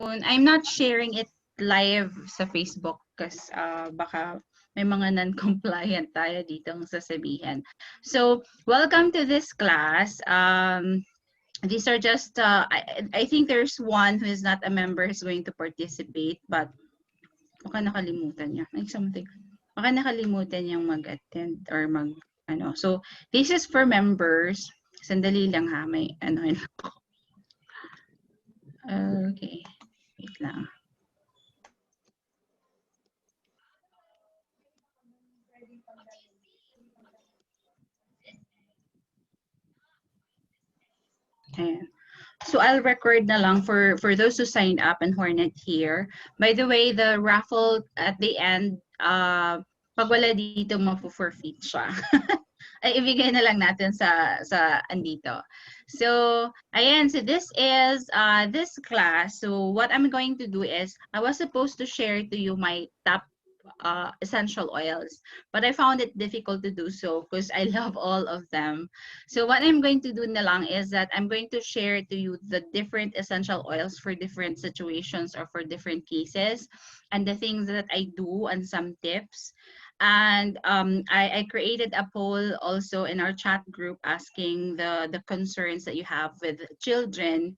I'm not sharing it live sa Facebook kasi baka may mga non-compliant tayo ditong sasabihin. So, welcome to this class. These are just, I think there's one who is not a member who's going to participate, but baka nakalimutan niya. Like something. Baka nakalimutan niyang mag-attend or ano. So, this is for members. Sandali lang ha, may ano. Okay, wait lang. Ayan. So I'll record na lang for those who signed up and who are not here. By the way, the raffle at the end, pag wala dito, mapo-forfeit siya. Ay, ibigay na lang natin sa andito. So, ayan, so this is this class. So what I'm going to do is, I was supposed to share to you my top essential oils, but I found it difficult to do so because I love all of them. So what I'm going to do na lang is that I'm going to share to you the different essential oils for different situations or for different cases, and the things that I do and some tips. And I created a poll also in our chat group asking the concerns that you have with children,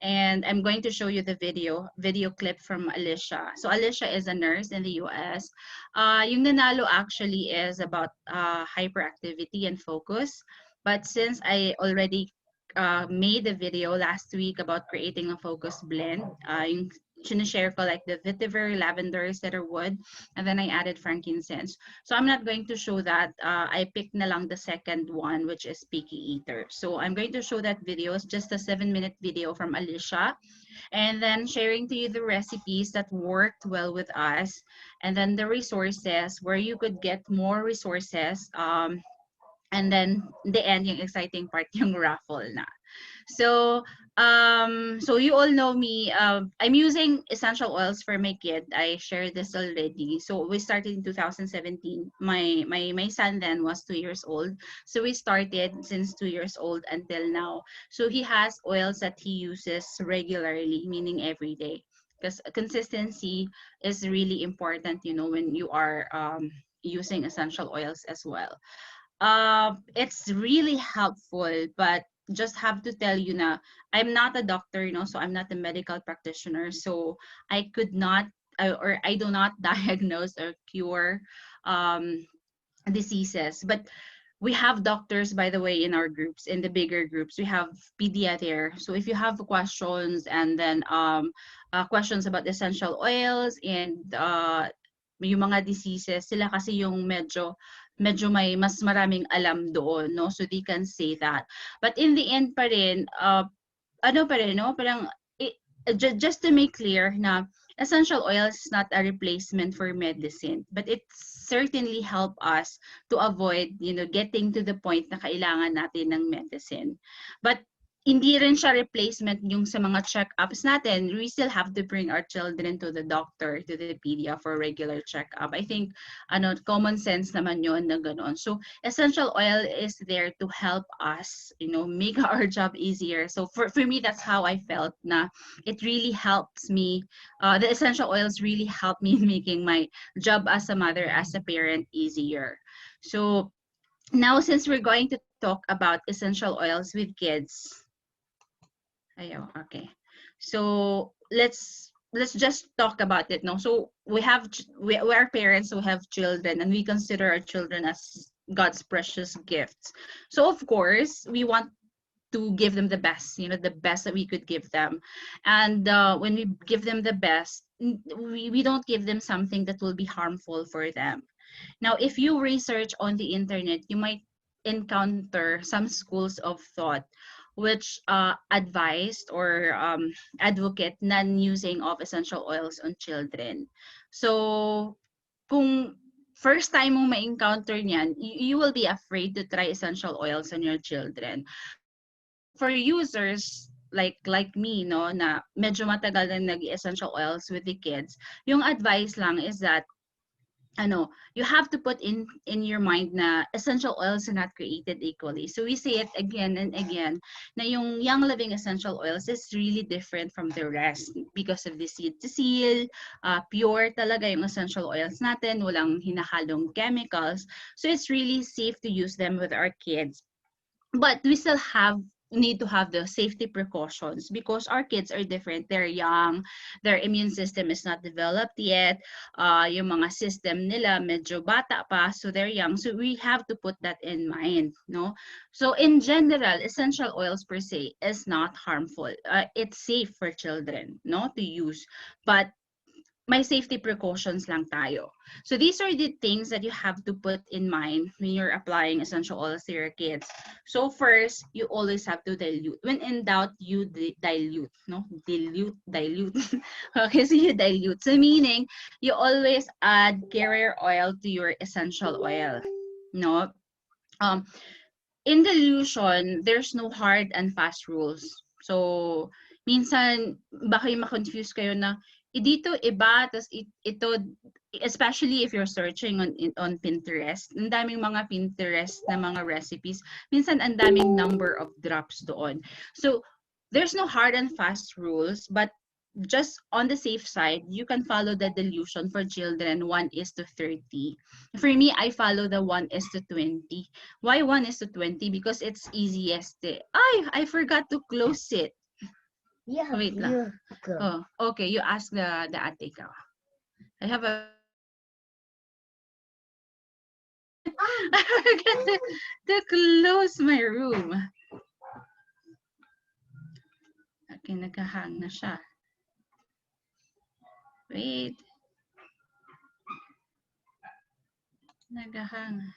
and I'm going to show you the video clip from Alicia. So Alicia is a nurse in the US. Yung nanalo actually is about hyperactivity and focus. But since I already made a video last week about creating a focus blend, yung share ko like the vetiver, lavender, cedarwood, and then I added frankincense. So I'm not going to show that. I picked na lang the second one, which is Picky Eater. So I'm going to show that video. It's just a 7-minute video from Alicia, and then sharing to you the recipes that worked well with us, and then the resources where you could get more resources. And then the end, yung exciting part, yung raffle na. So, so you all know me. I'm using essential oils for my kid. I shared this already. So we started in 2017. My son then was 2 years old. So we started since 2 years old until now. So he has oils that he uses regularly, meaning every day. Because consistency is really important, you know, when you are using essential oils as well. It's really helpful, but just have to tell you na I'm not a doctor, you know, so I'm not a medical practitioner, so I could not or I do not diagnose or cure um, diseases. But we have doctors, by the way, in our groups, in the bigger groups. We have pediatric. So if you have questions, and then questions about essential oils and yung mga diseases, sila kasi yung medyo may mas maraming alam doon, no? So they can say that. But in the end pa rin, ano pa rin, no? Parang, just to make clear na essential oil is not a replacement for medicine, but it certainly help us to avoid, you know, getting to the point na kailangan natin ng medicine. But hindi rin siya replacement yung sa mga check-ups natin. We still have to bring our children to the doctor, to the pedia for regular check-up. I think ano, common sense naman yun na gano'n. So essential oil is there to help us, you know, make our job easier. So for me, that's how I felt na it really helps me. The essential oils really help me in making my job as a mother, as a parent easier. So now, since we're going to talk about essential oils with kids, ayaw, okay. So let's just talk about it now. So we are parents who have children, and we consider our children as God's precious gifts. So of course, we want to give them the best, you know, the best that we could give them. And when we give them the best, we don't give them something that will be harmful for them. Now, if you research on the internet, you might encounter some schools of thought which advised or advocate non-using of essential oils on children. So, kung first time mong ma-encounter niyan, you will be afraid to try essential oils on your children. So, for users like me, no, na medyo matagal na nag-essential oils with the kids, yung advice lang is that you have to put in your mind na essential oils are not created equally. So we say it again and again na yung Young Living essential oils is really different from the rest because of the seed to seal, pure talaga yung essential oils natin, walang hinahalong chemicals. So it's really safe to use them with our kids. But we still need to have the safety precautions because our kids are different. They're young, their immune system is not developed yet. Yung mga system nila medyo bata pa, so they're young. So we have to put that in mind, no? So in general, essential oils per se is not harmful. It's safe for children, no, to use. But may safety precautions lang tayo. So these are the things that you have to put in mind when you're applying essential oils to your kids. So first, you always have to dilute. When in doubt, you dilute, no? Dilute. Okay, so you dilute. So meaning, you always add carrier oil to your essential oil, no? Um, in dilution, there's no hard and fast rules. So, minsan, baka yung ma-confuse kayo na, dito iba, tas ito, especially if you're searching on Pinterest, ang daming mga Pinterest na mga recipes, minsan ang daming number of drops doon. So, there's no hard and fast rules, but just on the safe side, you can follow the dilution for children 1:30. For me, I follow the 1:20. Why 1:20? Because it's easiest. I forgot to close it. Yeah, Wait lang. you go. Oh, okay. You ask the ate ka. I have a I forgot to close my room. Okay, nagkahang na siya. Wait. Nagahang.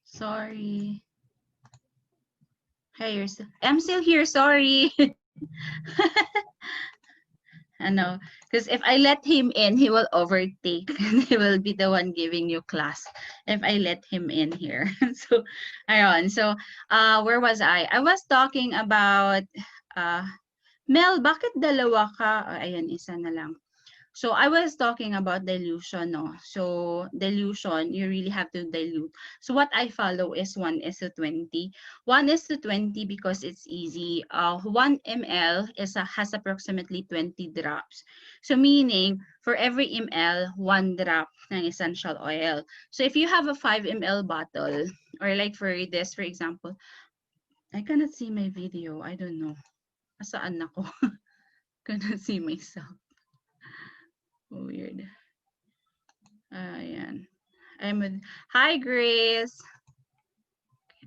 Sorry. Hey, I'm still here. Sorry. Because if I let him in, he will overtake and he will be the one giving you class if I let him in here. So, ayun. So, where was I? I was talking about, Mel, bakit dalawa ka? Ayan, isa na lang. So I was talking about dilution, no? So dilution, you really have to dilute. So what I follow is 1:20. 1:20 because it's easy. 1 ml has approximately 20 drops. So meaning, for every ml, 1 drop ng essential oil. So if you have a 5 ml bottle, or like for this, for example, I cannot see my video. I don't know. Saan ako? Cannot see myself. Weird. Ayan. I'm with, hi Grace.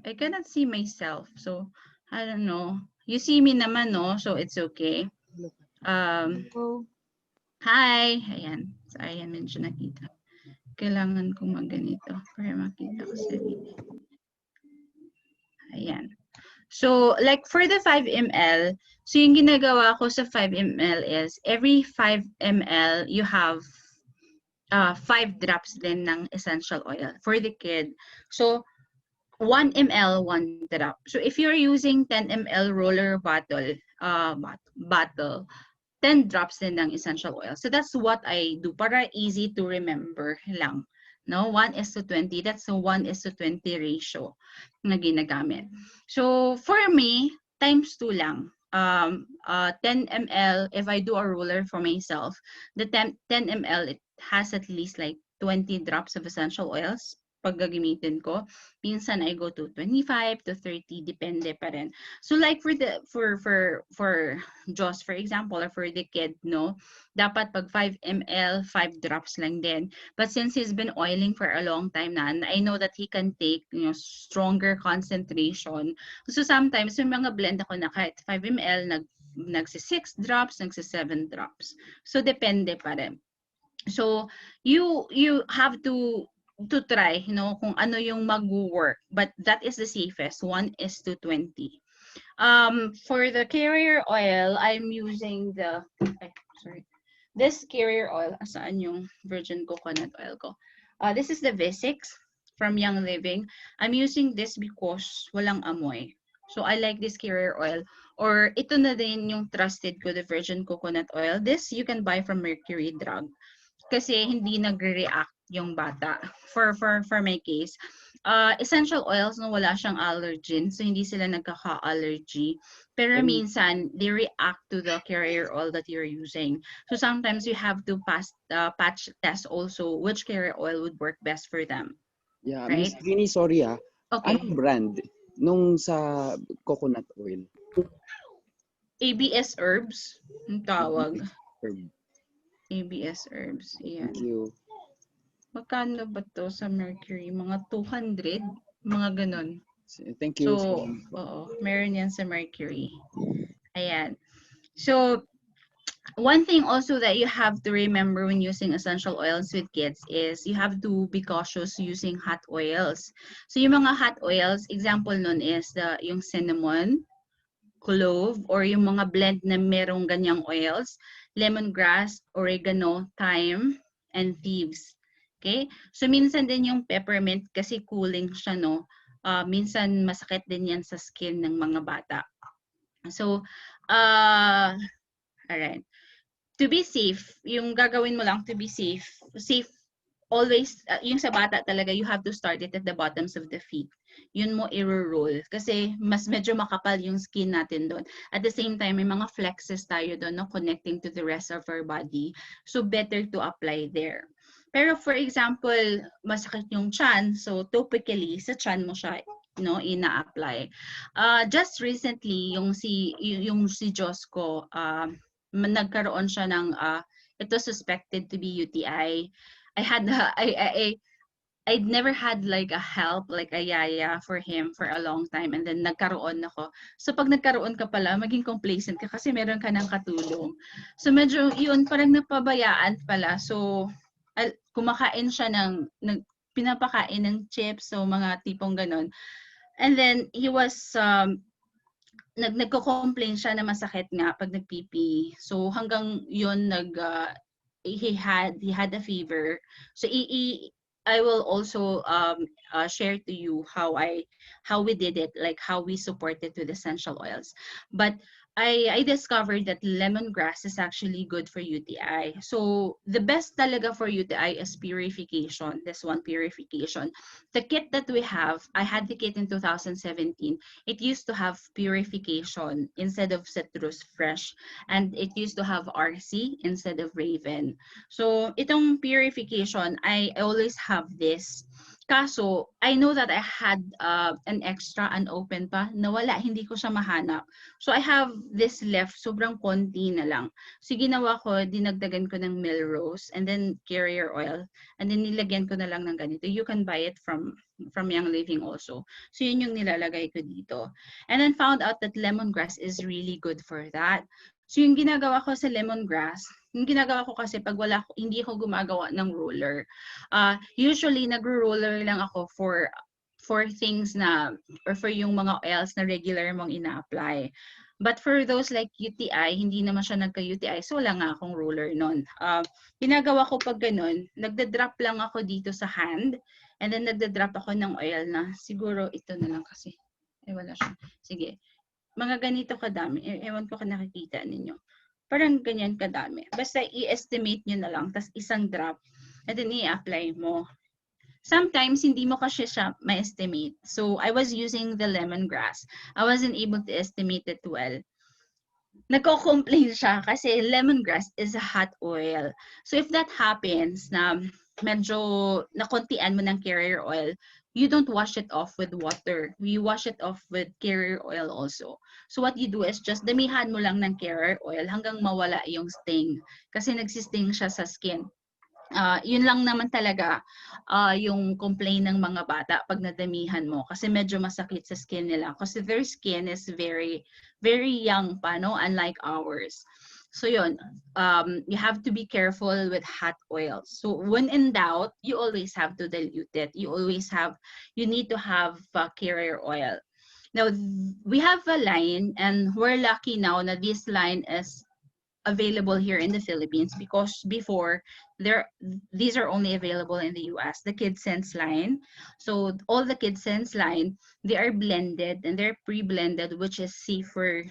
I cannot see myself. So, I don't know. You see me naman, no? So, it's okay. Hello. Hi. Ayan. So, ayan, medyo nakita. Kailangan kong magganito para makita ko sa video. Ayan. So, like for the 5 ml, so yung ginagawa ko sa 5 ml is every 5 ml, you have 5 drops din ng essential oil for the kid. So, 1 ml, 1 drop. So, if you're using 10 ml roller bottle, 10 drops din ng essential oil. So, that's what I do para easy to remember lang. No, 1:20. That's a 1:20 ratio na ginagamit. So, for me, times 2 lang. 10 ml, if I do a roller for myself, the 10 ml, it has at least like 20 drops of essential oils. pag gagamitin ko. Minsan I go to 25 to 30, depende pa rin. So like for Joss, for example, or for the kid, no, dapat pag 5 ml, 5 drops lang din. But since he's been oiling for a long time na, and I know that he can take, stronger concentration. So sometimes may mga blend ako na kahit 5 ml, nagsi 6 drops, nagsi 7 drops. So depende pa rin. So you have to try, kung ano yung mag-work, but that is the safest. 1:20. For the carrier oil, I'm using this carrier oil. Saan yung virgin coconut oil ko? This is the V6 from Young Living. I'm using this because walang amoy. So I like this carrier oil. Or ito na din yung trusted ko, the virgin coconut oil. This you can buy from Mercury Drug. Kasi hindi nagre-react yung bata. For my case, essential oils, no, wala siyang allergen, so hindi sila nagkaka-allergy. Pero minsan, they react to the carrier oil that you're using. So sometimes you have to patch test also which carrier oil would work best for them. Yeah, Right? Miss Trini, sorry Okay. Anong brand nung sa coconut oil? ABS Herbs, yung tawag. Herb. ABS Herbs. Ayan. Thank you. Magkano ba to sa Mercury? Mga 200? Mga ganon. Thank you. So, meron yan sa Mercury. Ayan. So, one thing also that you have to remember when using essential oils with kids is you have to be cautious using hot oils. So, yung mga hot oils, example nun is yung cinnamon, clove, or yung mga blend na merong ganyang oils, lemongrass, oregano, thyme, and thieves. Okay? So, minsan din yung peppermint kasi cooling siya, no? Minsan masakit din yan sa skin ng mga bata. So, alright. To be safe, yung gagawin mo lang to be safe always, yung sa bata talaga, you have to start it at the bottoms of the feet. Yun mo i-roll. Kasi mas medyo makapal yung skin natin doon. At the same time, may mga flexes tayo doon, no, connecting to the rest of our body. So better to apply there. Pero for example, masakit yung chan, so topically, sa chan mo siya, ina-apply. Just recently, yung si Josco, nagkaroon siya ng, ito suspected to be UTI. I'd never had like a help, like a yaya for him for a long time, and then nagkaroon ako. So pag nagkaroon ka pala, maging complacent ka kasi meron ka ng katulong. So medyo yun, parang napabayaan pala. So kumakain siya pinapakain ng chips, so mga tipong ganon. And then he was, nagko-complain siya na masakit nga pag nagpipi. So hanggang yun he had a fever. So I will also share to you how we did it, like how we supported with essential oils. But I discovered that lemongrass is actually good for UTI. So the best talaga for UTI is purification. This one, purification. The kit that we have, I had the kit in 2017. It used to have purification instead of citrus fresh, and it used to have RC instead of Raven. So itong purification, I always have this. Kaso, I know that I had an extra unopened pa, nawala, hindi ko siya mahanap. So I have this left, sobrang konti na lang. So ginawa ko, dinagdagan ko ng Melrose and then carrier oil, and then nilagyan ko na lang ng ganito. You can buy it from Young Living also. So yun yung nilalagay ko dito. And then found out that lemongrass is really good for that. So yung ginagawa ko sa lemongrass, yung ginagawa ko kasi pag hindi ako gumagawa ng roller, usually nagro-roller lang ako for things na, or for yung mga oils na regular mong ina-apply. But for those like UTI, hindi naman siya nagka-UTI, so wala nga akong roller nun. Ginagawa ko pag ganun, nagda-drop lang ako dito sa hand, and then nagda-drop ako ng oil na, siguro ito na lang kasi. Wala siya. Sige. Mga ganito kadami. Ewan ko kung nakikita ninyo. Parang ganyan kadami. Basta i-estimate nyo na lang, tas isang drop, and then i-apply mo. Sometimes, hindi mo kasi siya ma-estimate. So, I was using the lemongrass. I wasn't able to estimate it well. Nagko-complain siya kasi lemongrass is a hot oil. So, if that happens na medyo nakontian mo ng carrier oil, you don't wash it off with water. You wash it off with carrier oil also. So what you do is just damihan mo lang ng carrier oil hanggang mawala yung sting. Kasi nagsisting siya sa skin. Yun lang naman talaga yung complaint ng mga bata pag nadamihan mo kasi medyo masakit sa skin nila kasi their skin is very very young pa, no, unlike ours. So yun, you have to be careful with hot oils. So when in doubt, you always have to dilute it. You need to have carrier oil. Now we have a line, and we're lucky now that this line is available here in the Philippines because before there these are only available in the US, the Kid Sense line. So all the Kid Sense line, they are blended and they're pre-blended, which is safe for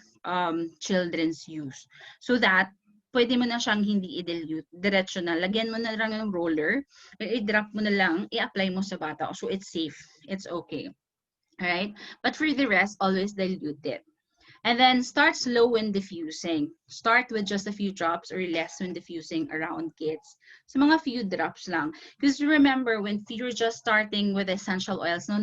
children's use. So that pwede mo na siyang hindi i-dilute, diretso na. Lagyan mo na lang yung roller, i-drop mo na lang, i-apply mo sa bata. So it's safe, it's okay. Alright? But for the rest, always dilute it. And then start slow when diffusing. Start with just a few drops or less when diffusing around kids. So mga few drops lang. Because remember, when you're just starting with essential oils, no,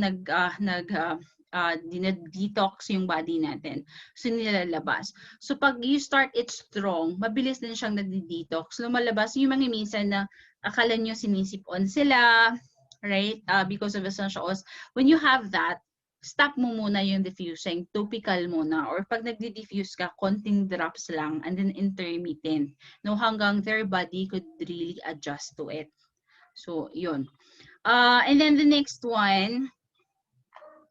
detox yung body natin. So nilalabas. So pag you start it strong, mabilis din siyang nagdi-detox. Lumalabas yung mga minsan na akala nyo sinisip-on sila, right? Because of essential oils. When you have that, stop mo muna yung diffusing, topical muna, or pag nagdi-diffuse ka, konting drops lang, and then intermittent, no, hanggang their body could really adjust to it. So, yun. And then the next one,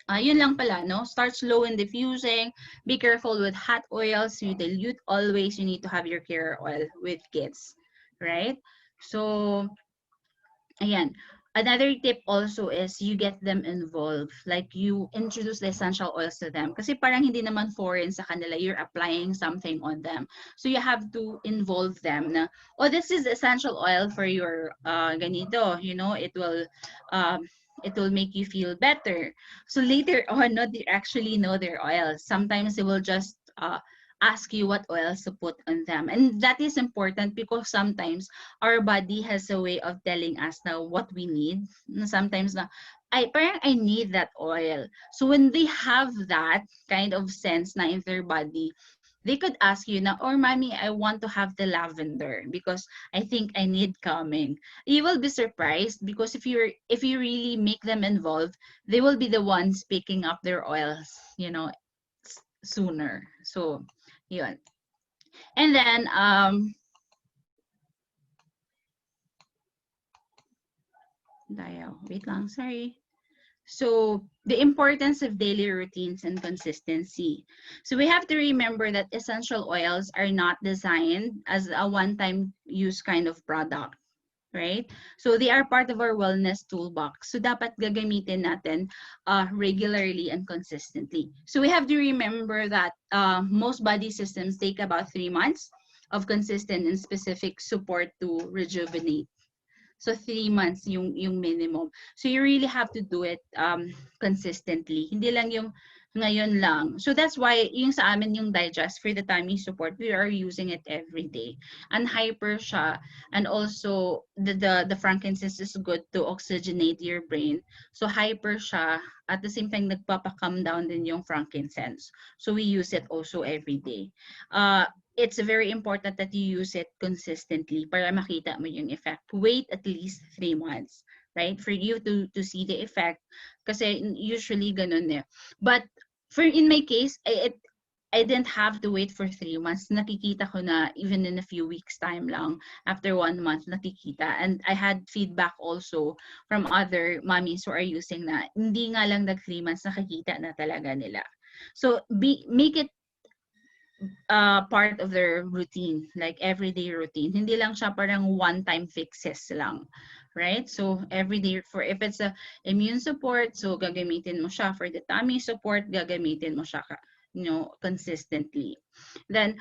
yun lang pala, no? Start slow in diffusing, be careful with hot oils, you dilute always, you need to have your carrier oil with kids, right? So, ayan. Another tip also is you get them involved. Like you introduce the essential oils to them. Kasi parang hindi naman foreign sa kanila. You're applying something on them. So you have to involve them na, oh, this is essential oil for your ganito. You know, it will make you feel better. So later on, no, they actually know their oils. Sometimes they will just ask you what oils to put on them. And that is important because sometimes our body has a way of telling us now what we need. Sometimes na, I need that oil. So when they have that kind of sense na in their body, they could ask you na, or mommy, I want to have the lavender because I think I need calming. You will be surprised because if you really make them involved, they will be the ones picking up their oils, you know, sooner. So, yun. And then, wait lang, sorry. So, the importance of daily routines and consistency. So, we have to remember that essential oils are not designed as a one-time use kind of product, right? So, they are part of our wellness toolbox. So, dapat gagamitin natin regularly and consistently. So, we have to remember that most body systems take about 3 months of consistent and specific support to rejuvenate. So 3 months yung minimum. So you really have to do it consistently. Hindi lang yung ngayon lang. So that's why yung sa amin yung digest for the tummy support, we are using it every day. And hyper siya. And also the frankincense is good to oxygenate your brain. So hyper siya. At the same time, nagpapa-calm down din yung frankincense. So we use it also every day. It's very important that you use it consistently para makita mo yung effect. Wait at least 3 months, right? For you to see the effect. Kasi usually ganun eh. But in my case, I didn't have to wait for 3 months. Nakikita ko na even in a few weeks time lang, after 1 month, nakikita. And I had feedback also from other mommies who are using na, hindi nga lang nag 3 months, nakikita na talaga nila. So make it part of their routine, like everyday routine. Hindi lang siya parang one-time fixes lang, right? So every day, for if it's a immune support, so gagamitin mo siya. For the tummy support, gagamitin mo siya, consistently. Then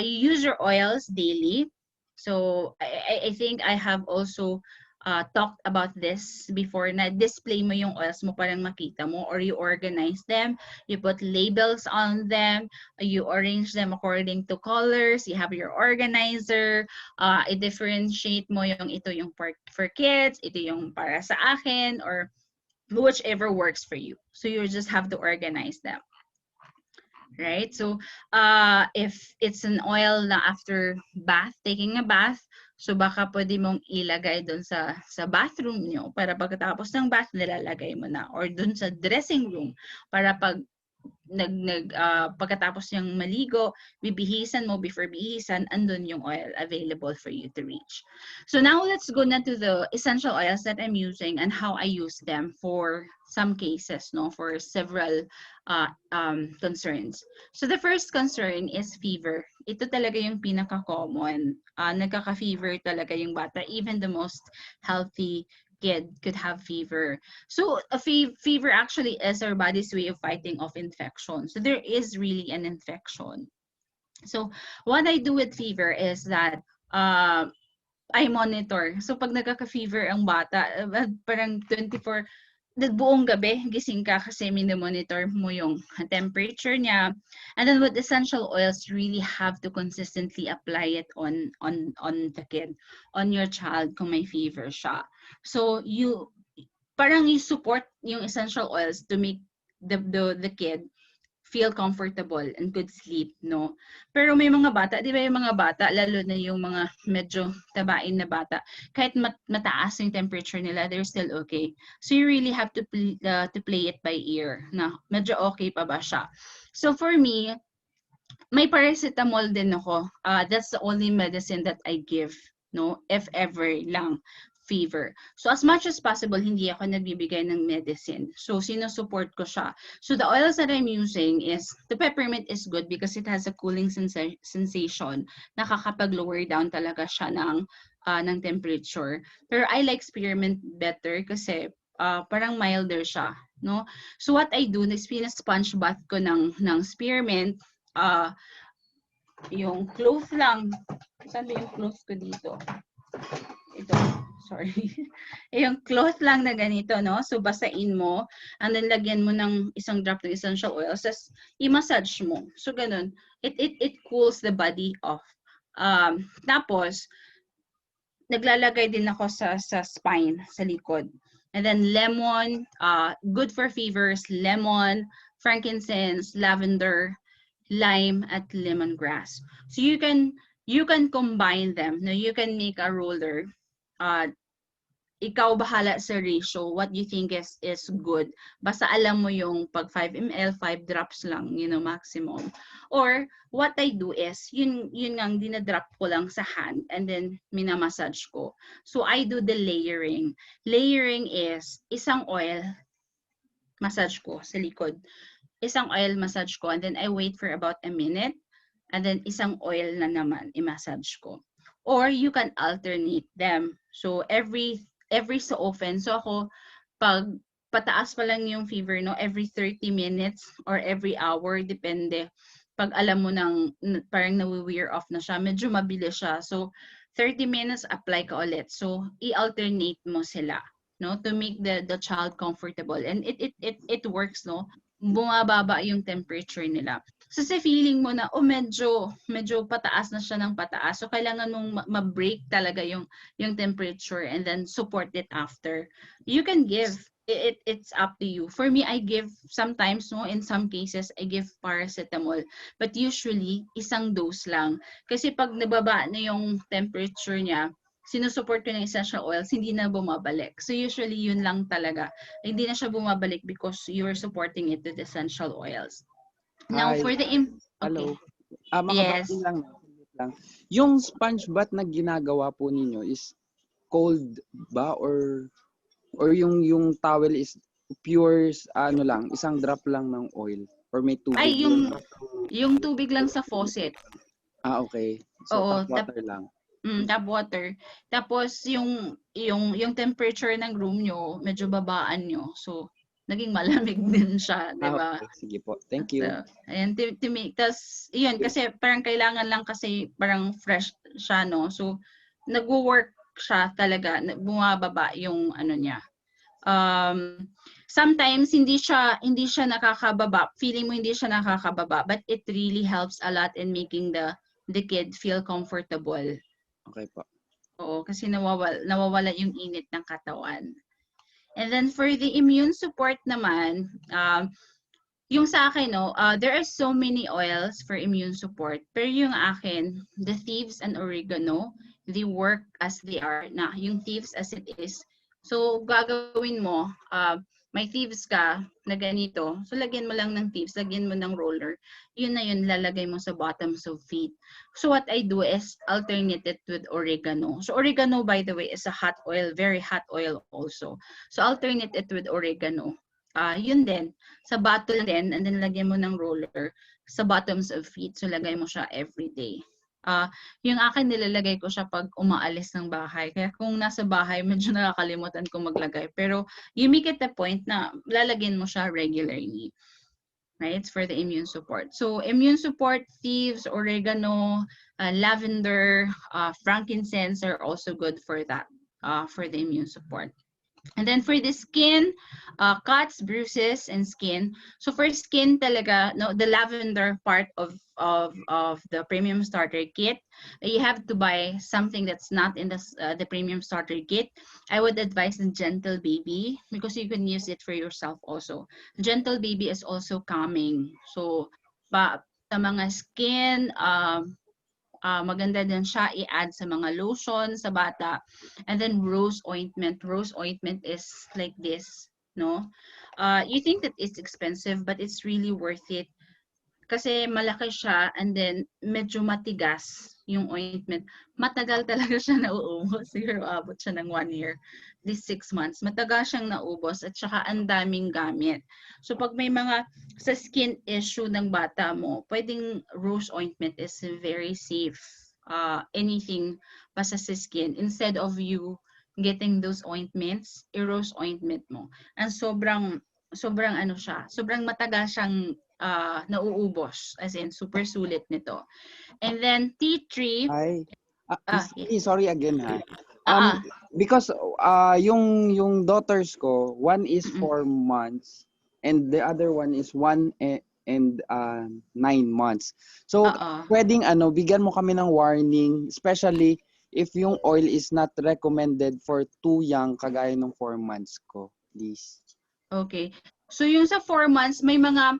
you use your oils daily. So I think I have also talked about this before na display mo yung oils mo parang makita mo, or you organize them, you put labels on them, you arrange them according to colors, you have your organizer, i-differentiate mo yung ito yung for kids, ito yung para sa akin, or whichever works for you. So you just have to organize them. Right? So, if it's an oil na after bath, taking a bath, so baka pwede mong ilagay dun sa bathroom nyo para pagkatapos ng bath, nilalagay mo na. Or dun sa dressing room para pag pagkatapos yung maligo, bibihisan mo, before bihisan, andun yung oil available for you to reach. So now let's go na to the essential oils that I'm using and how I use them for some cases, no, for several concerns. So the first concern is fever. Ito talaga yung pinaka-common. Nagkaka-fever talaga yung bata. Even the most healthy kid could have fever. So a fever actually is our body's way of fighting off infection. So there is really an infection. So what I do with fever is that I monitor. So pag nagkaka-fever ang bata, parang 24 buong gabi, gising ka kasi monitor mo yung temperature niya. And then with essential oils, you really have to consistently apply it on the kid, on your child kung may fever siya. So parang you support yung essential oils to make the kid feel comfortable and could sleep, no? Pero may mga bata, di ba yung mga bata, lalo na yung mga medyo tabain na bata, kahit mataas yung temperature nila, they're still okay. So you really have to play it by ear, na medyo okay pa ba siya. So for me, may paracetamol din ako. That's the only medicine that I give, no? If ever lang fever. So as much as possible, hindi ako nagbibigay ng medicine. So sinusupport ko siya. So the oils that I'm using is, the peppermint is good because it has a cooling sensation. Nakakapag-lower down talaga siya ng temperature. Pero I like spearmint better kasi parang milder siya, no? So what I do is pina-sponge bath ko ng spearmint, yung clove lang. Saan ba yung clove ko dito? Ito, sorry. Yung cloth lang na ganito, no? So, basain mo, and then lagyan mo ng isang drop ng essential oil, tapos i-massage mo. So, ganun. It cools the body off. Tapos, naglalagay din ako sa spine, sa likod. And then lemon, good for fevers, lemon, frankincense, lavender, lime, at lemongrass. So you can combine them. No, you can make a roller. Ikaw bahala sa ratio, what you think is good. Basta alam mo yung pag 5 ml, 5 drops lang, maximum. Or what I do is, yun ang dinadrop ko lang sa hand and then minamassage ko. So I do the layering. Layering is isang oil, massage ko sa likod. Isang oil, massage ko, and then I wait for about a minute, and then isang oil na naman, i-massage ko. Or you can alternate them. So every so often, so ako, pag pataas pa lang yung fever, no, every 30 minutes or every hour, depende. Pag alam mo nang parang nawi-wear off na siya, medyo mabilis siya. So 30 minutes, apply ka ulit. So i-alternate mo sila, no, to make the child comfortable. And it works, no. Bumababa yung temperature nila. So sa feeling mo na, medyo pataas na siya ng pataas. So kailangan mong ma-break talaga yung temperature and then support it after. You can give. It's up to you. For me, I give sometimes, no, in some cases, I give paracetamol. But usually, isang dose lang. Kasi pag nababa na yung temperature niya, sinusupport ko ng essential oils, hindi na bumabalik. So usually, yun lang talaga. Hindi na siya bumabalik because you're supporting it with essential oils. Now, Hi. for the... Hello. Okay. Mga Yes. lang. Yung sponge bath na ginagawa po ninyo is cold ba or yung towel is pure lang, isang drop lang ng oil or may tubig? Ay, yung tubig lang sa faucet. Okay. So Oo, tap water lang. Tap water. Tapos yung temperature ng room nyo, medyo babaan nyo. So naging malamig din siya, 'di ba? Okay. Sige po. Thank you. So, ayan, to make, tas, yun, kasi parang kailangan lang kasi parang fresh siya, no? So, nagwo-work siya talaga, bumababa yung ano niya. Sometimes hindi siya nakakababa. Feeling mo hindi siya nakakababa, but it really helps a lot in making the kid feel comfortable. Okay po. Oo, kasi nawawala yung init ng katawan. And then for the immune support naman, yung sa akin, no, there are so many oils for immune support. Pero yung akin, the thieves and oregano, they work as they are. Na yung thieves as it is. So, gagawin mo, may thieves ka na ganito. So, lagyan mo lang ng thieves, lagyan mo ng roller. Yun na yun, lalagay mo sa bottoms of feet. So, what I do is alternate it with oregano. So, oregano, by the way, is a hot oil, very hot oil also. So, alternate it with oregano. Yun din, sa bottle din, and then lagyan mo ng roller sa bottoms of feet. So, lagay mo siya every day. Yung akin, nilalagay ko siya pag umaalis ng bahay. Kaya kung nasa bahay, medyo nakakalimutan ko maglagay. Pero you make it a point na lalagyan mo siya regularly. Right? It's for the immune support. So, immune support, thieves, oregano, lavender, frankincense are also good for that, for the immune support. And then for the skin, cuts, bruises, and skin. So for skin talaga, no, the lavender part of the premium starter kit, you have to buy something that's not in the premium starter kit. I would advise the Gentle Baby because you can use it for yourself also. Gentle Baby is also calming. So sa mga skin, maganda din siya i-add sa mga lotion sa bata. And then rose ointment. Rose ointment is like this, no? You think that it's expensive, but it's really worth it. Kasi malaki siya and then medyo matigas yung ointment. Matagal talaga siya nauubos. Siguro abot siya ng 1 year. This 6 months. Matagal siyang naubos at saka ang daming gamit. So pag may mga sa skin issue ng bata mo, pwedeng rose ointment is very safe. Anything basta sa skin. Instead of you getting those ointments, i-rose ointment mo. And sobrang ano siya, sobrang matagal siyang nauubos. As in, super sulit nito. And then, tea tree. Ay, Yes. sorry again ha. Ah, Because yung daughters ko, one is 4 months and the other one is 1 and 9 months. So pwedeng bigyan mo kami ng warning, especially if yung oil is not recommended for too young kagaya ng 4 months ko, please. Okay. So yung sa 4 months, may mga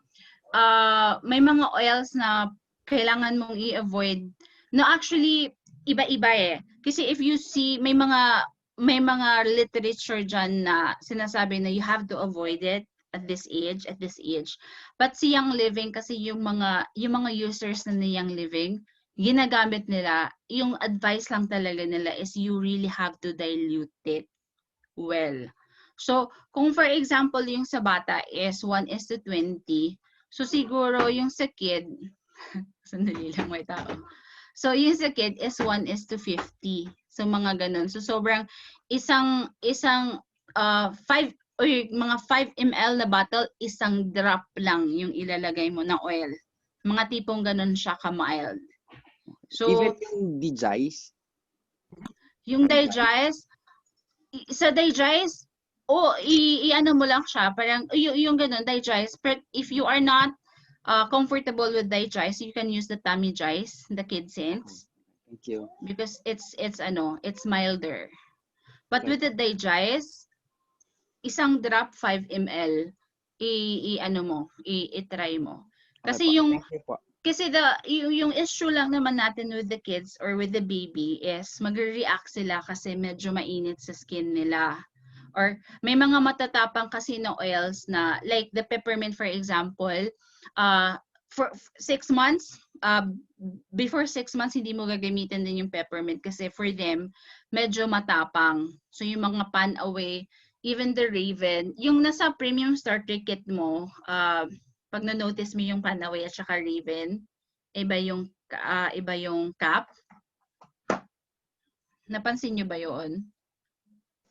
oils na kailangan mong i-avoid. No, actually, iba-iba eh. Kasi if you see, may mga literature dyan na sinasabi na you have to avoid it at this age. But si Young Living, kasi yung mga users na Young Living, ginagamit nila, yung advice lang talaga nila is you really have to dilute it well. So, kung for example, yung sa bata is 1:20, so siguro yung sa kid, sandali lang, may tao. So, yung sa kid is 1:50. So, mga ganun. So, sobrang isang 5 or mga 5 ml na bottle, isang drop lang yung ilalagay mo na oil. Mga tipong ganun siya ka-mild. So, even yung Digest? Yung Digest, sa Digest, i-ano mo lang siya, parang yung ganun, Digest. But if you are not comfortable with Digest, you can use the Tummy Digest, the Kid Sense. Thank you. Because it's milder. But with the Digest, isang drop 5 ml, i-try mo. Kasi kasi yung issue lang naman natin with the kids or with the baby is magre-react sila kasi medyo mainit sa skin nila. Or may mga matatapang kasi na oils na like the peppermint for example, for 6 months, before 6 months hindi mo gagamitin din yung peppermint kasi for them medyo matapang. So yung mga pan away, even the Raven, yung nasa premium starter kit mo, pag na-notice mo yung Panaway at saka Raven, iba yung cap. Napansin nyo ba yun?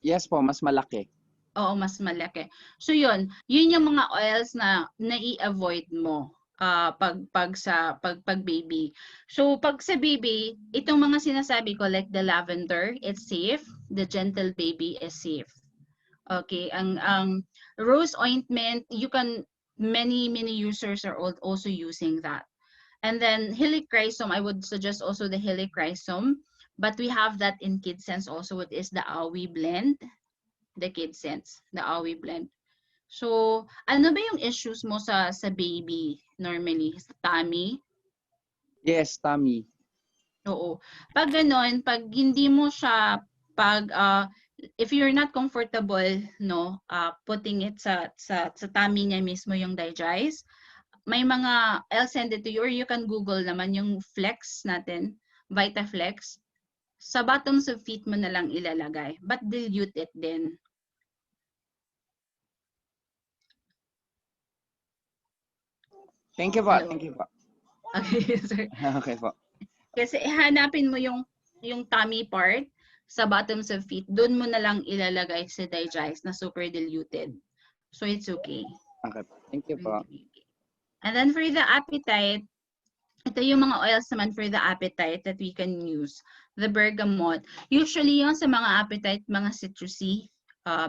Yes po, mas malaki. Oo, mas malaki. So yun yung mga oils na nai-avoid mo. pag baby. So pag sa baby, itong mga sinasabi ko like the lavender, it's safe. The gentle baby is safe. Okay, ang rose ointment, you can many users are also using that. And then helichrysum, I would suggest also the helichrysum, but we have that in Kid Sense also. It is the Awi blend, the Kid Sense, the Awi blend. So, ano ba yung issues mo sa baby normally? Sa tummy? Yes, tummy. Oo. Pag ganon, pag hindi mo siya, if you're not comfortable, no, putting it sa tummy niya mismo yung digest, may mga, I'll send it to you or you can Google naman yung Flex natin, VitaFlex. Sa bottoms of feet mo na lang ilalagay, but dilute it din. Thank you po. Hello. Thank you po. Okay, sir. Okay po. Kasi hanapin mo yung tummy part sa bottoms of feet, doon mo na lang ilalagay sa digest na super diluted. So it's okay. Okay. Thank you po. And then for the appetite, ito yung mga oils naman for the appetite that we can use. The bergamot. Usually yung sa mga appetite, mga citrusy,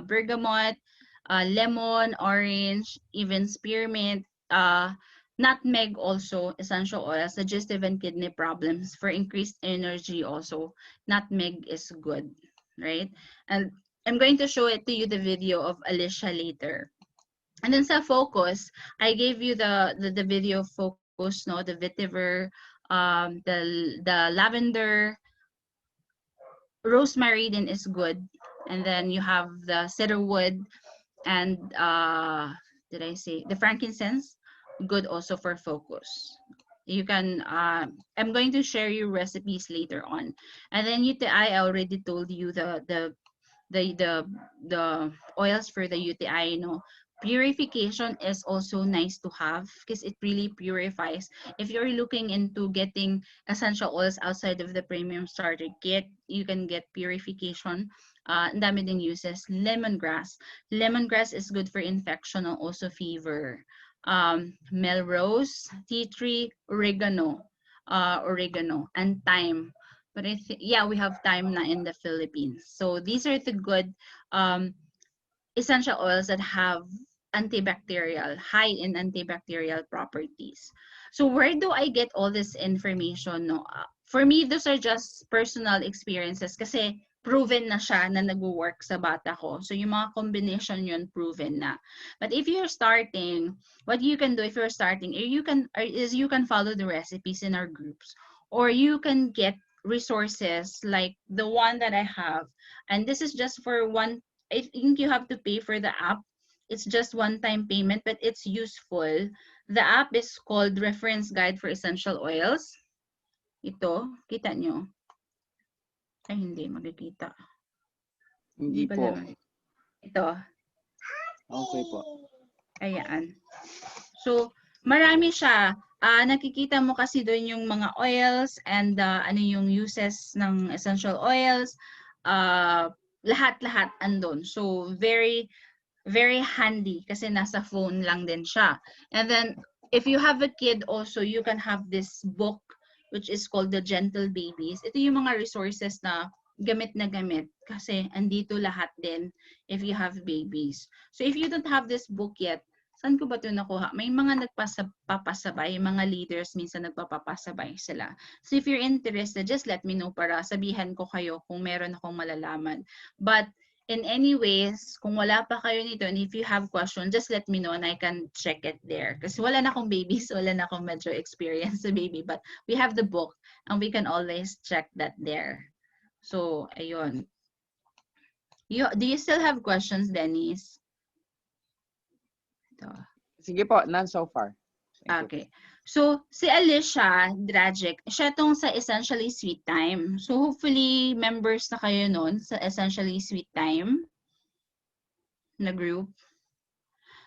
bergamot, lemon, orange, even spearmint, nutmeg also, essential oils, digestive and kidney problems. For increased energy also, nutmeg is good, right? And I'm going to show it to you the video of Alicia later. And then sa focus, I gave you the video focus, no, the vetiver, the lavender, rosemary then is good. And then you have the cedarwood and did I say the frankincense? Good also for focus. You can I'm going to share you recipes later on. And then UTI, I already told you the oils for the UTI, no. Purification is also nice to have because it really purifies. If you're looking into getting essential oils outside of the premium starter kit, you can get purification. Ang dami ding uses. Lemongrass. Lemongrass is good for infection and also fever. Melrose, tea tree, oregano, and thyme. But I think, yeah, we have thyme na in the Philippines. So these are the good essential oils that have antibacterial, high in antibacterial properties. So where do I get all this information? No? For me, those are just personal experiences kasi proven na siya na nag-work sa bata ko. So yung mga combination yun, proven na. But if you're starting, what you can do if you're starting, is you can follow the recipes in our groups, or you can get resources like the one that I have. And this is just for one, I think you have to pay for the app. It's just one-time payment, but it's useful. The app is called Reference Guide for Essential Oils. Ito, kita nyo? Ay, hindi, makikita. Hindi po. Ito. Okay po. Ayan. So, marami siya. Nakikita mo kasi doon yung mga oils and ano yung uses ng essential oils. Lahat-lahat andon. So, very very handy kasi nasa phone lang din siya. And then, if you have a kid also, you can have this book which is called The Gentle Babies. Ito yung mga resources na gamit kasi andito lahat din if you have babies. So if you don't have this book yet, saan ko ba ito nakuha? May mga nagpapasabay, mga leaders minsan nagpapapasabay sila. So if you're interested, just let me know para sabihan ko kayo kung meron akong malalaman. But in any ways, kung wala pa kayo nito and if you have questions, just let me know and I can check it there. Kasi wala na akong babies, wala na akong medyo experience sa baby. But we have the book and we can always check that there. So, ayun. Do you still have questions, Dennis? Ito. Sige po, none so far. Okay. So, si Alicia Dragic, siya tong sa Essentially Sweet Time. So, hopefully, members na kayo nun sa Essentially Sweet Time na group.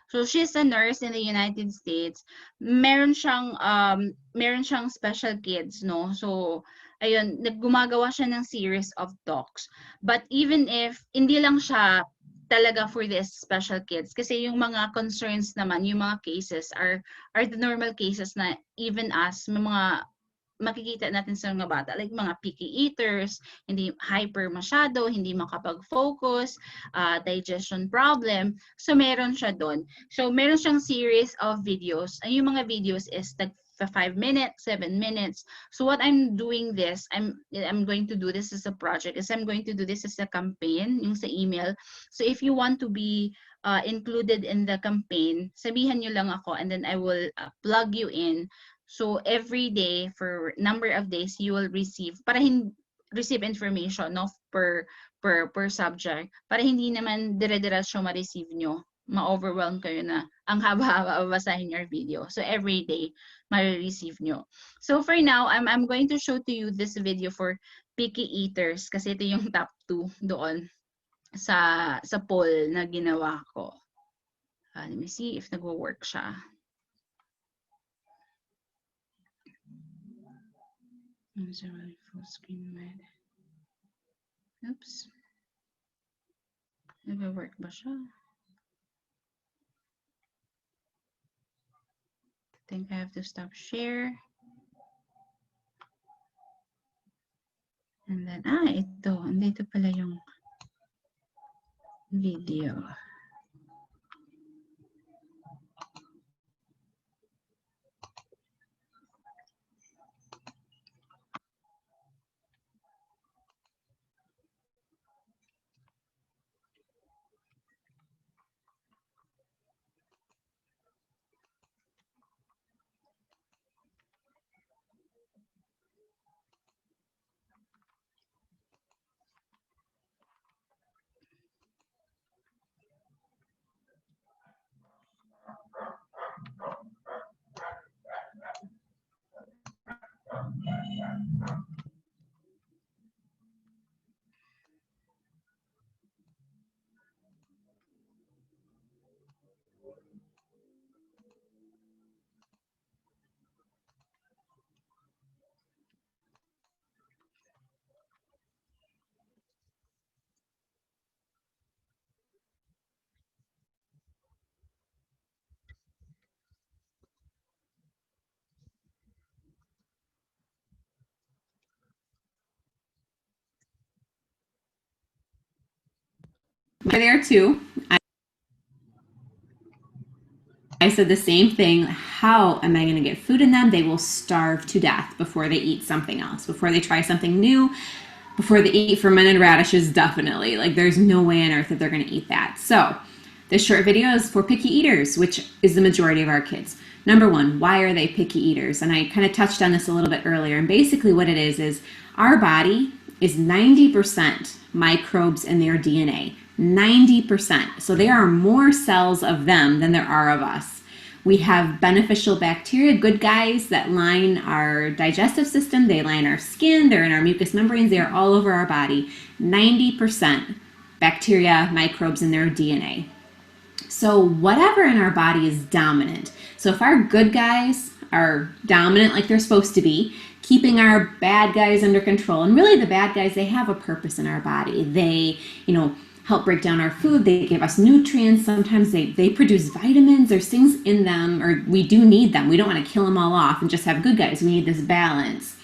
So, she's a nurse in the United States. Meron siyang special kids, no? So, ayun, gumagawa siya ng series of talks. But even if, hindi lang siya talaga for these special kids. Kasi yung mga concerns naman, yung mga cases are the normal cases na even us, may mga makikita natin sa mga bata, like mga picky eaters, hindi hyper masyado, hindi makapag-focus, digestion problem. So, meron siya doon. So, meron siyang series of videos. And yung mga videos is 5 minutes, 7 minutes. So, what I'm doing this, I'm going to do this as a project, is I'm going to do this as a campaign, yung sa email. So, if you want to be included in the campaign, sabihan nyo lang ako and then I will plug you in. So every day for number of days you will receive para receive information no per subject para hindi naman dire-diretso ma-receive nyo ma-overwhelm kayo na ang haba-haba babasahin your video. So every day ma-receive nyo. So for now I'm going to show to you this video for picky eaters kasi ito yung top 2 doon sa poll na ginawa ko. Let me see if nagwo-work siya. Really full screen mode. Oops. Nag-work ba siya? I think I have to stop share. And then, ito. Andito pala yung video. There too. I said the same thing. How am I going to get food in them? They will starve to death before they eat something else, before they try something new, before they eat fermented radishes, definitely. Like there's no way on earth that they're going to eat that. So this short video is for picky eaters, which is the majority of our kids. Number one, why are they picky eaters? And I kind of touched on this a little bit earlier. And basically what it is our body is 90% microbes in their DNA. 90%. So there are more cells of them than there are of us. We have beneficial bacteria, good guys that line our digestive system, they line our skin, they're in our mucous membranes, they are all over our body. 90% bacteria, microbes in their DNA. So whatever in our body is dominant. So if our good guys are dominant like they're supposed to be, keeping our bad guys under control, and really the bad guys, they have a purpose in our body. They, help break down our food. They give us nutrients. Sometimes they produce vitamins. There's things in them, or we do need them. We don't want to kill them all off and just have good guys. We need this balance.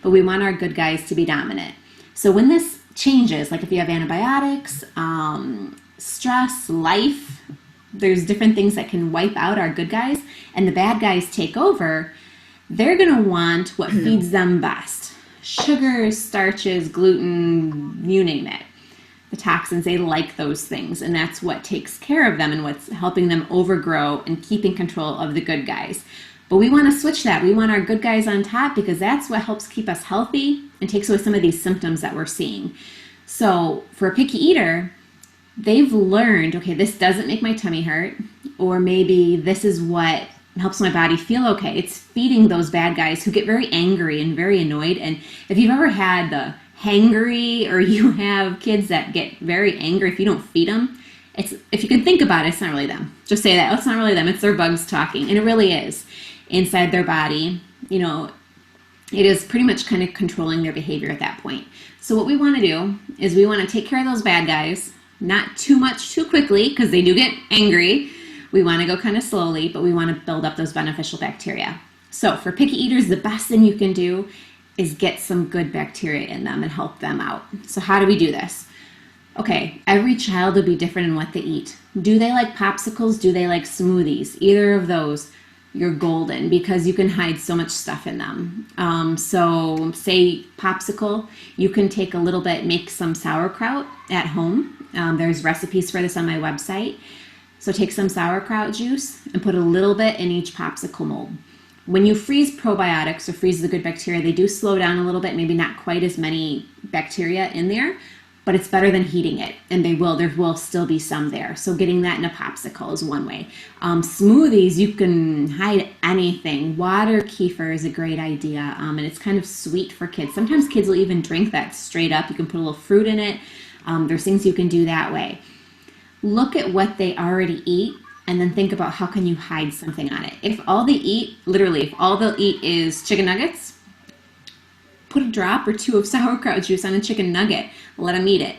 But we want our good guys to be dominant. So when this changes, like if you have antibiotics, stress, life, there's different things that can wipe out our good guys, and the bad guys take over, they're going to want what feeds them best. Sugars, starches, gluten, you name it. The toxins, they like those things, and that's what takes care of them and what's helping them overgrow and keeping control of the good guys. But we want to switch that. We want our good guys on top because that's what helps keep us healthy and takes away some of these symptoms that we're seeing. So for a picky eater, they've learned, okay, this doesn't make my tummy hurt, or maybe this is what helps my body feel okay. It's feeding those bad guys who get very angry and very annoyed. And if you've ever had the hangry, or you have kids that get very angry if you don't feed them, if you can think about it, it's not really them. Just say that, it's not really them, it's their bugs talking. And it really is. Inside their body, it is pretty much kind of controlling their behavior at that point. So what we want to do is we want to take care of those bad guys, Not too much too quickly because they do get angry. We want to go kind of slowly, but we want to build up those beneficial bacteria. So for picky eaters, the best thing you can do is get some good bacteria in them and help them out. So how do we do this? Okay, every child will be different in what they eat. Do they like popsicles? Do they like smoothies? Either of those, you're golden because you can hide so much stuff in them. So say popsicle, you can take a little bit, make some sauerkraut at home. There's recipes for this on my website. So take some sauerkraut juice and put a little bit in each popsicle mold. When you freeze probiotics or freeze the good bacteria, they do slow down a little bit, maybe not quite as many bacteria in there, but it's better than heating it, and there will still be some there. So getting that in a popsicle is one way. Smoothies, you can hide anything. Water kefir is a great idea, and it's kind of sweet for kids. Sometimes kids will even drink that straight up. You can put a little fruit in it. There's things you can do that way. Look at what they already eat and then think about how can you hide something on it. If all they eat, literally, if all they'll eat is chicken nuggets, put a drop or two of sauerkraut juice on a chicken nugget. Let them eat it.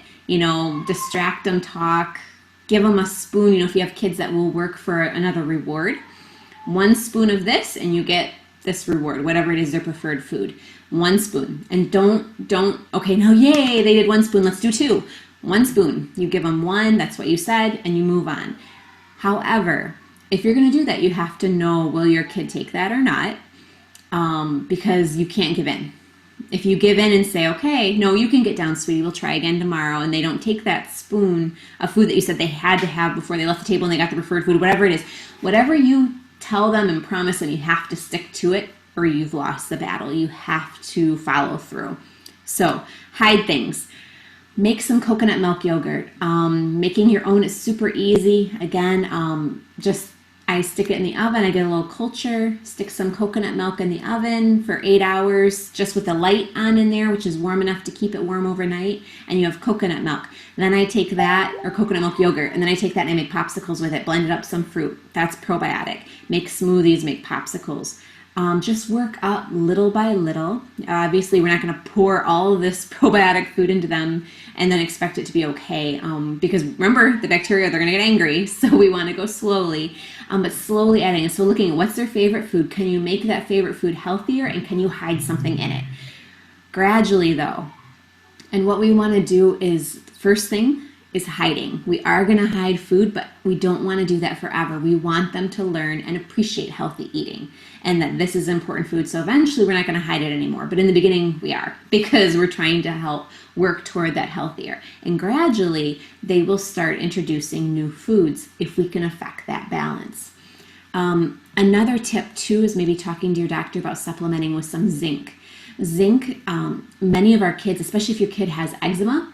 Distract them, talk, give them a spoon. If you have kids that will work for another reward, 1 spoon of this and you get this reward, whatever it is their preferred food. 1 spoon. And don't, okay, now yay, they did 1 spoon, let's do 2. 1 spoon. You give them 1, that's what you said, and you move on. However, if you're going to do that, you have to know, will your kid take that or not? Because you can't give in. If you give in and say, okay, no, you can get down, sweetie, we'll try again tomorrow, and they don't take that spoon of food that you said they had to have before they left the table and they got the preferred food, whatever it is, whatever you tell them and promise them, you have to stick to it or you've lost the battle. You have to follow through. So hide things. Make some coconut milk yogurt. Making your own is super easy. Again, I stick it in the oven. I get a little culture, stick some coconut milk in the oven for 8 hours, just with the light on in there, which is warm enough to keep it warm overnight. And you have coconut milk. And then I take that, or coconut milk yogurt, and then I take that and I make popsicles with it, blended up some fruit. That's probiotic. Make smoothies, make popsicles. Just work up little by little. Obviously, we're not going to pour all of this probiotic food into them and then expect it to be okay. Because remember, the bacteria, they're going to get angry. So we want to go slowly, but slowly adding. So looking at what's their favorite food. Can you make that favorite food healthier and can you hide something in it? Gradually, though. And what we want to do is, first thing, is hiding. We are going to hide food, but we don't want to do that forever. We want them to learn and appreciate healthy eating and that this is important food. So eventually we're not going to hide it anymore. But in the beginning we are, because we're trying to help work toward that healthier. And gradually they will start introducing new foods if we can affect that balance. Another tip too is maybe talking to your doctor about supplementing with some zinc. Zinc, many of our kids, especially if your kid has eczema,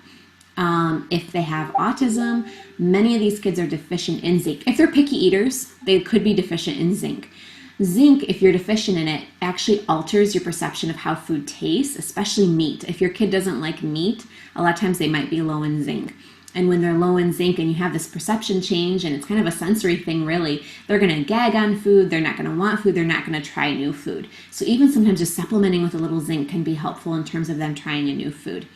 if they have autism, many of these kids are deficient in zinc. If they're picky eaters, they could be deficient in zinc. Zinc, if you're deficient in it, actually alters your perception of how food tastes, especially meat. If your kid doesn't like meat, a lot of times they might be low in zinc. And when they're low in zinc and you have this perception change, and it's kind of a sensory thing really, they're going to gag on food, they're not going to want food, they're not going to try new food. So even sometimes just supplementing with a little zinc can be helpful in terms of them trying a new food.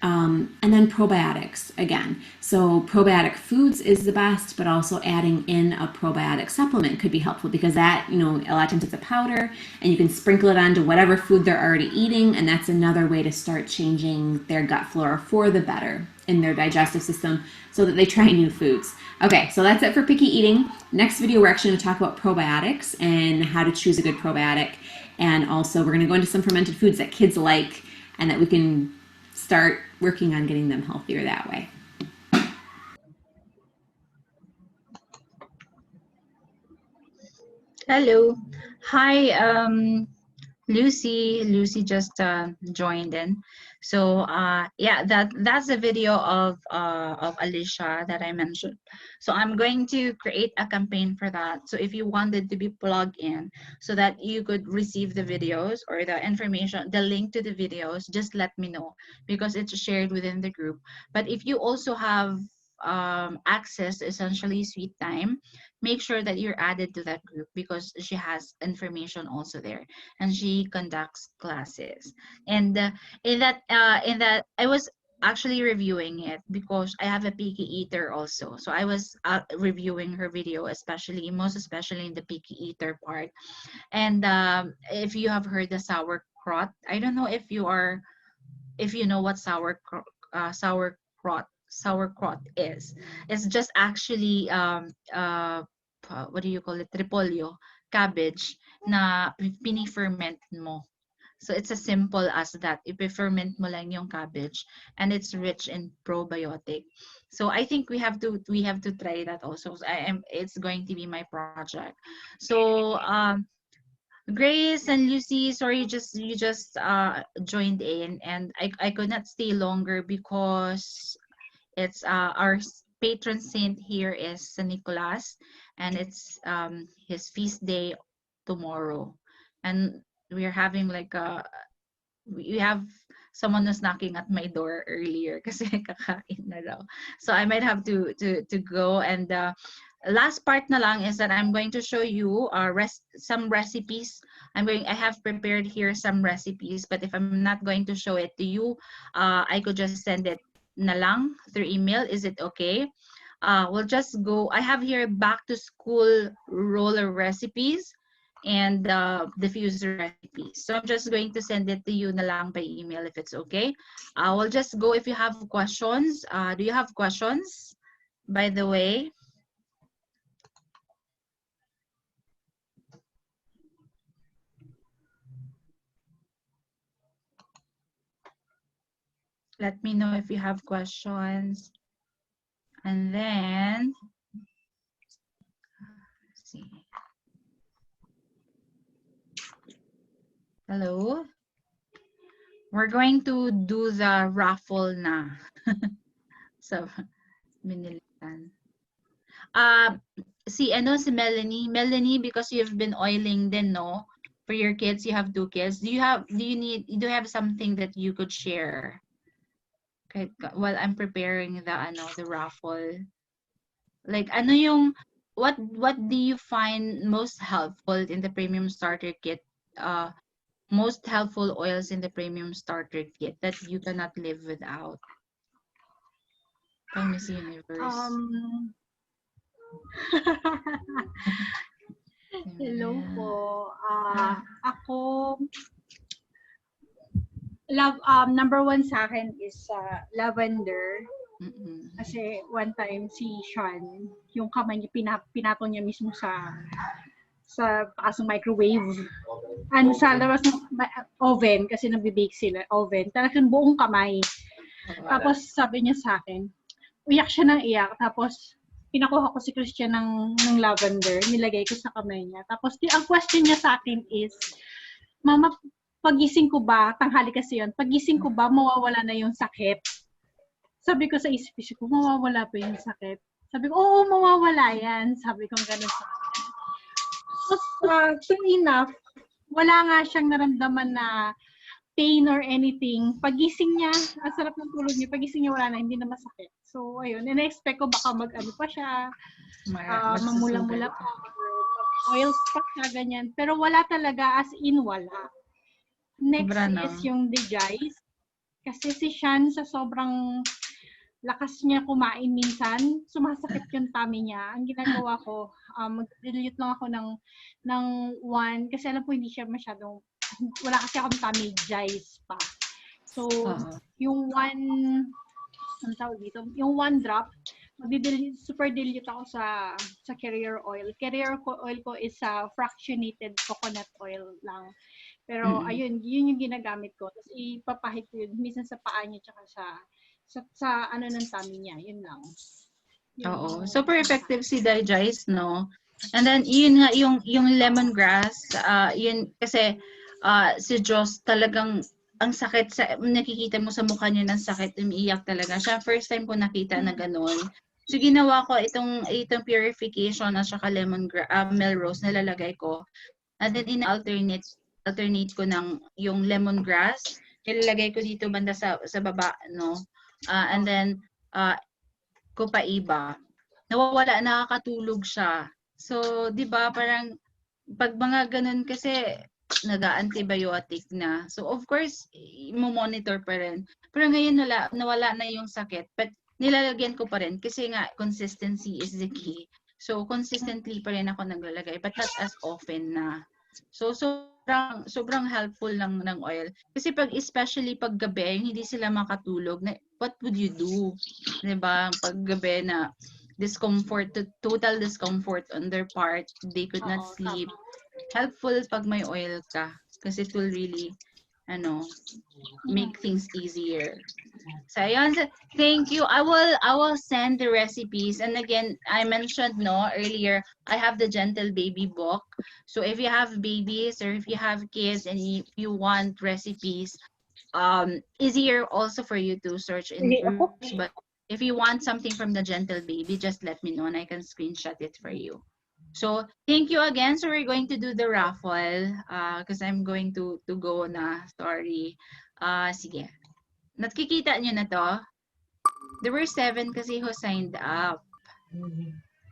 And then probiotics again. So probiotic foods is the best, but also adding in a probiotic supplement could be helpful because that, a lot of times it's a powder and you can sprinkle it onto whatever food they're already eating. And that's another way to start changing their gut flora for the better in their digestive system so that they try new foods. Okay, so that's it for picky eating. Next video, we're actually going to talk about probiotics and how to choose a good probiotic. And also we're going to go into some fermented foods that kids like and that we can start working on getting them healthier that way. Hello. Hi, Lucy. Lucy just joined in. So yeah, that's a video of Alicia that I mentioned. So I'm going to create a campaign for that. So if you wanted to be plugged in so that you could receive the videos or the information, the link to the videos, just let me know because it's shared within the group. But if you also have access to essentially Sweet Time, make sure that you're added to that group because she has information also there and she conducts classes. And in that I was actually reviewing it because I have a picky eater also. So I was reviewing her video, most especially in the picky eater part. And if you have heard the sauerkraut, I don't know if you know what sauerkraut is. It's just actually what do you call it? Repolyo, cabbage na pini-ferment mo. So it's as simple as that. I-ferment mo lang yung cabbage and it's rich in probiotic. So I think we have to try that also. It's going to be my project. So Grace and Lucy, sorry, you just joined in, and I could not stay longer because it's our patron saint here is Saint Nicholas, and it's his feast day tomorrow, and we're having like we have someone who's knocking at my door earlier kasi kakain na daw. So I might have to go, and last part na lang is that I'm going to show you some recipes. I have prepared here some recipes, but if I'm not going to show it to you, I could just send it na lang through email. Is it okay? We'll just go. I have here back to school roller recipes and diffuser recipes. So I'm just going to send it to you na lang by email if it's okay. We'll just go if you have questions. Do you have questions, by the way? Let me know if you have questions. And then, let's see. Hello? We're going to do the raffle na. So, binilitan. Si Melanie. Melanie, because you've been oiling din, no? For your kids, you have 2 kids. Do you have something that you could share? Okay, while I'm preparing the raffle. Like, what do you find most helpful in the premium starter kit? Most helpful oils in the premium starter kit that you cannot live without? By Miss Universe. Hello Yeah. po. Ako, number 1 sa akin is lavender. Mm-mm. Kasi one time si Sean, yung kamay niya, pinatong niya mismo sa taas ng microwave. Sa labas ng oven, kasi nabibake sila, oven. Talagang buong kamay. Tapos sabi niya sa akin, uyak siya ng iyak. Tapos pinakuha ko si Christian ng lavender, nilagay ko sa kamay niya. Tapos ang question niya sa akin is, Mama, pagising ko ba, tanghali kasi yun, pagising ko ba, mawawala na yung sakit? Sabi ko sa isip ko, mawawala pa yung sakit? Sabi ko, oo, mawawala yan. Sabi ko gano'n sa kanya. True enough, wala nga siyang naramdaman na pain or anything. Pagising niya, ang sarap ng tulog niya, pagising niya wala na, hindi na masakit. So, ayun, in-expect ko baka mag-ano pa siya, mamula-mula pa, or mag-oils pa siya, ganyan. Pero wala talaga, as in wala. Next is yung Digize. Kasi si Sean, sa sobrang lakas niya kumain minsan, sumasakit yung tummy niya. Ang ginagawa ko, mag-dilute lang ako ng 1, kasi alam po hindi siya masyadong, wala kasi akong tummy Digize pa. So, yung 1, ang tawag dito, yung 1 drop, super dilute ako sa carrier oil. Carrier oil ko is fractionated coconut oil lang. Pero ayun, yun yung ginagamit ko. Tapos ipapahid ko yun minsan sa paa niya tsaka sa ano ng tummy niya. Yun lang. Oo. Super effective si Digize, no? And then yun nga yung lemongrass, yun kasi si Joss talagang ang sakit nakikita mo sa mukha niya ng sakit, umiiyak talaga. Siya first time ko nakita na gano'n. So ginawa ko itong purification at saka melrose nilalagay ko. And then alternate ko ng yung lemongrass, nilalagay ko dito banda sa baba, no? And then ko pa iba. Nawawala, nakakatulog siya. So, 'di ba, parang pag mga ganun kasi nag-antibiotic na. So of course, mo-monitor pa rin. Pero ngayon nawala na yung sakit. But nilalagyan ko pa rin kasi nga consistency is the key. So consistently pa rin ako naglalagay but not as often na. So sobrang helpful lang ng oil. Kasi especially pag gabi, hindi sila makatulog. What would you do? 'Di ba? Pag gabi na total discomfort on their part, they could not sleep. Helpful pag may oil ka kasi it will really make things easier. So ayun, thank you. I will send the recipes, and again I mentioned earlier I have the Gentle Baby book. So if you have babies or if you have kids and if you want recipes, easier also for you to search in groups, but if you want something from the Gentle Baby, just let me know and I can screenshot it for you. So, thank you again. So, we're going to do the raffle because I'm going to go na. Sorry. Sige. Nakikita nyo na to? There were 7 kasi who signed up.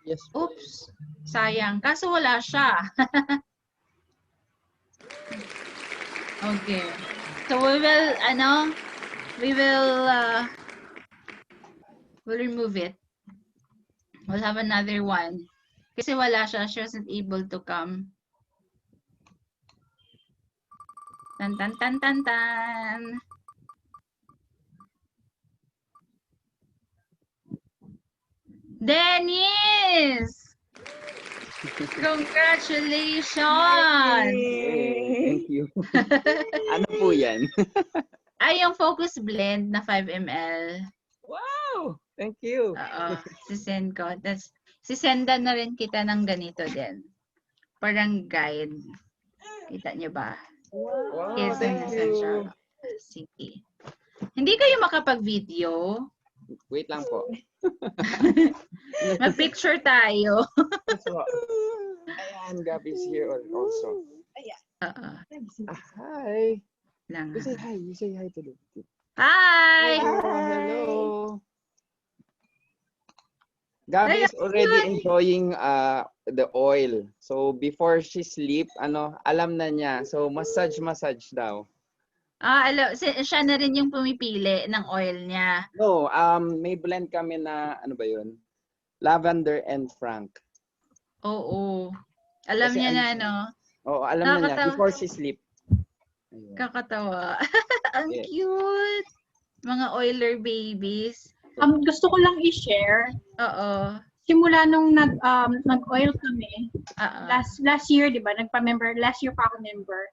Yes. Oops. Sayang. Kaso wala siya. Okay. So, we'll remove it. We'll have another one. Kasi wala siya. She wasn't able to come. Tan, tan, tan, tan, tan. Dennis! Congratulations! Yay, thank you. Ano po yan? Ay, yung Focus Blend na 5 ml. Wow! Thank you. Oo, sisend ko. Sisendan na rin kita ng ganito din. Parang guide. Kita nyo ba? Wow, Yes, thank you. Sige. Hindi kayo makapag-video? Wait lang po. Mag-picture tayo. Ayan, Gabby's here also. Oo. Hi. Lang. You say hi. You say hi to them. Hi! Hello. Gabby is already enjoying the oil. So before she sleep, alam na niya. So massage daw. Siya na rin yung pumipili ng oil niya. No, may blend kami na ano ba 'yun? Lavender and frank. Oo. Alam Kasi niya na, Oo, alam na niya before she sleep. Ayun. Kakatawa. Ang Yes. cute. Mga oiler babies. Gusto ko lang i-share. Oo. Simula nung nag-oil kami, Oo. last year, di ba? Last year pa ako member.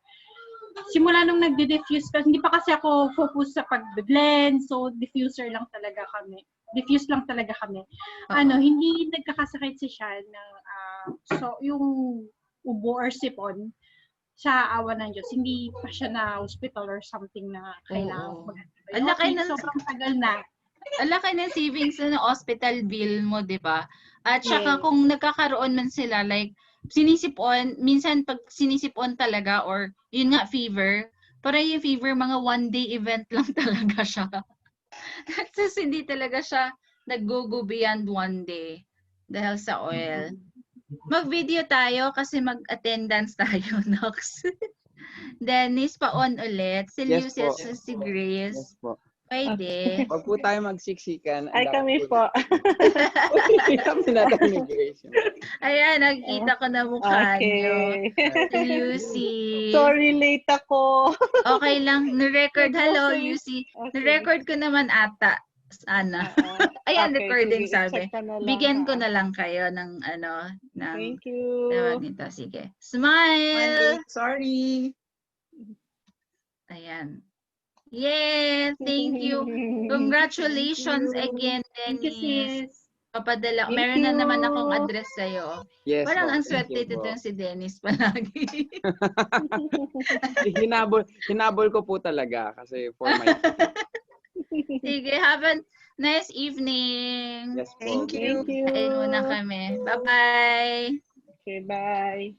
Simula nung nagde-diffuse kasi hindi pa kasi ako focus sa pag-blend, so diffuse lang talaga kami. Hindi nagkakasakit si Sean ng so yung ubo or sipon sa awa ng Diyos. Hindi pa siya na hospital or something na kailangan mag-antibiotic. Sobrang tagal na. Ang laki ng savings na hospital bill mo, di ba? At saka kung nagkakaroon man sila, like, minsan pag sinisipon talaga or yun nga, fever, para yung fever, mga one-day event lang talaga siya. Tapos hindi talaga siya nag-go beyond one day dahil sa oil. Mag-video tayo kasi mag-attendance tayo, Nox. Dennis, pa-on ulit. Si Yes, Lucia, po. si Grace. Yes po. Pwede. Wag po tayo magsiksikan. Ay, kami po. Kami na tayo ni Grace. Ayan, nakikita ko na mukha niyo. Okay. Si Lucy. Sorry, late ako. Okay lang. Ni-record. Hello, Lucy. Ni-record ko naman ata. Sana. Ayan, Okay, recording sige, sabi. i-check ka na lang, Bigyan ko ha? na lang kayo ng Thank you. tawag nito. Sige. Smile! Sorry. Ayan. Yeah, thank you. Congratulations again, Thank you, Dennis. sis. Papadala. Thank Meron na you. naman akong address sa'yo. Yes, Parang po. ang Thank swerte you po. dito si Dennis palagi. Hinabol ko po talaga kasi for my Sige, have a nice evening. yes po. Thank you. Thank you. Kain muna kami. Bye-bye. Okay, bye.